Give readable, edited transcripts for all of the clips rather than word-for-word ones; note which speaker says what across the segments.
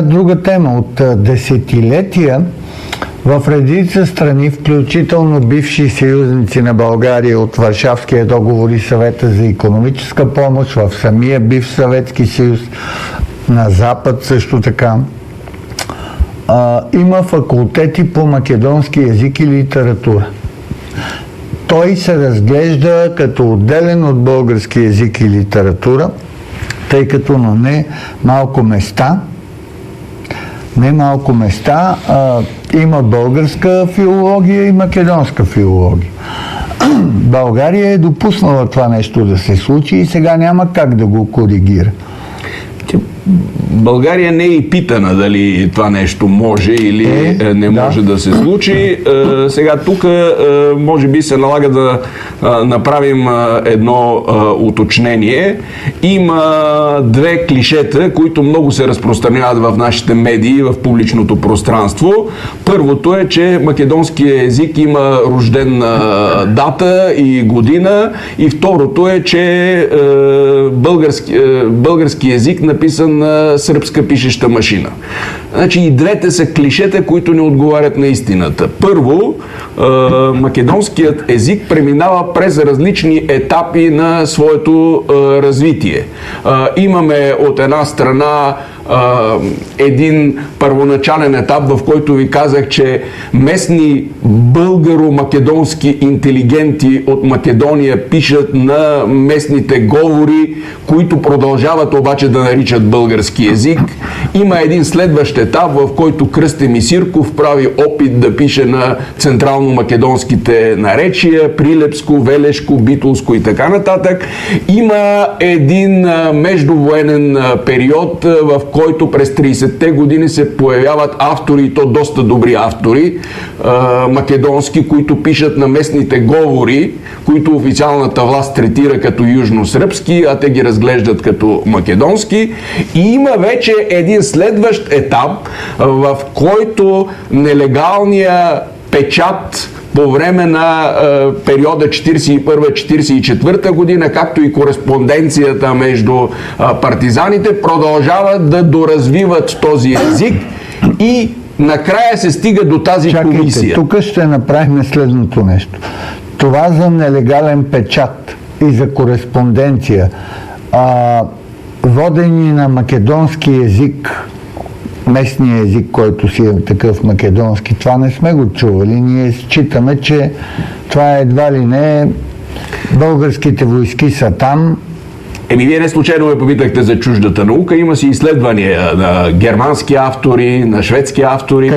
Speaker 1: Друга тема. От десетилетия в редица страни, включително бивши съюзници на България от Варшавския договор и Съвета за икономическа помощ, в самия бивш Съветски съюз, на Запад също така, има факултети по македонски език и литература. Той се разглежда като отделен от български език и литература, тъй като на не малко места има българска филология и македонска филология. България е допуснала това нещо да се случи и сега няма как да го коригира.
Speaker 2: България не е и питана дали това нещо може или не може да се случи. Сега тук може би се налага да направим едно уточнение. Има две клишета, които много се разпространяват в нашите медии, в публичното пространство. Първото е, че македонския език има рождена дата и година, и второто е, че български език написан на сръбска пишеща машина. Значи и двете са клишета, които не отговарят на истината. Първо, македонският език преминава през различни етапи на своето развитие. Имаме от една страна един първоначален етап, в който ви казах, че местни българо-македонски интелигенти от Македония пишат на местните говори, които продължават обаче да наричат български език. Има един следващ етап, в който Кръстен Мисирков прави опит да пише на централно-македонските наречия, прилепско, велешко, битолско и така нататък. Има един междувоенен период, в който през 30-те години се появяват автори, и то доста добри автори, македонски, които пишат на местните говори, които официалната власт третира като южно-сръбски, а те ги разглеждат като македонски. И има вече един следващ етап, в който нелегалният печат по време на периода 41-44 година, както и кореспонденцията между партизаните, продължават да доразвиват този език и накрая се стига до тази комисия.
Speaker 1: Тук ще направим следното нещо. Това за нелегален печат и за кореспонденция, водени на македонски език, местния език, който си е такъв македонски, това не сме го чували. Ние считаме, че това едва ли не българските войски са там.
Speaker 2: Вие не случайно ме попитахте за чуждата наука. Има си изследвания на германски автори, на шведски автори,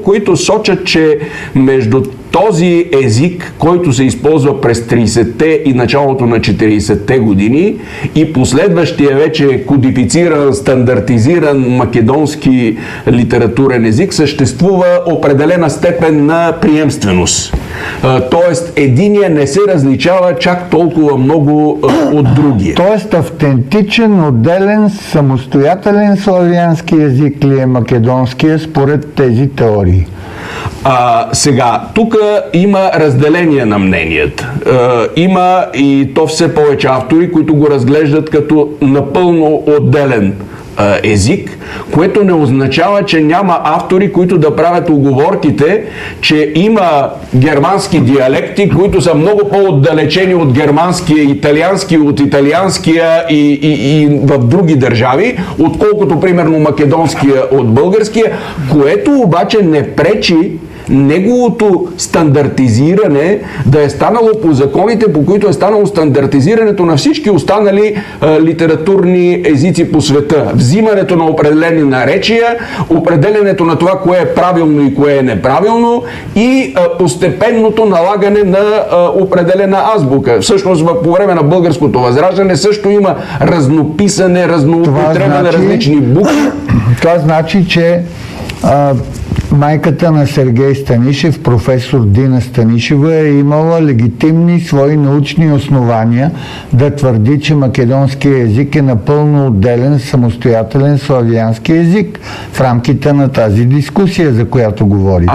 Speaker 2: които сочат, че между този език, който се използва през 30-те и началото на 40-те години, и последващия вече кодифициран, стандартизиран македонски литературен език, съществува определена степен на приемственост. Тоест, единия не се различава чак толкова много от другия.
Speaker 1: Тоест, автентичен, отделен, самостоятелен славянски език ли е македонския според тези теории?
Speaker 2: Сега, тук има разделение на мненията. Има и то все повече автори, които го разглеждат като напълно отделен език, което не означава, че няма автори, които да правят уговорките, че има германски диалекти, които са много по-отдалечени от германския, италиански, от италианския и в други държави, отколкото примерно македонския от българския, което обаче не пречи неговото стандартизиране да е станало по законите, по които е станало стандартизирането на всички останали литературни езици по света. Взимането на определени наречия, определенето на това, кое е правилно и кое е неправилно, и постепенното налагане на определена азбука. Всъщност, по време на българското възраждане също има разнописане, разноупотреба на различни букви.
Speaker 1: Това значи, че майката на Сергей Станишев, професор Дина Станишева, е имала легитимни свои научни основания да твърди, че македонския език е напълно отделен, самостоятелен славянски език в рамките на тази дискусия, за която говори.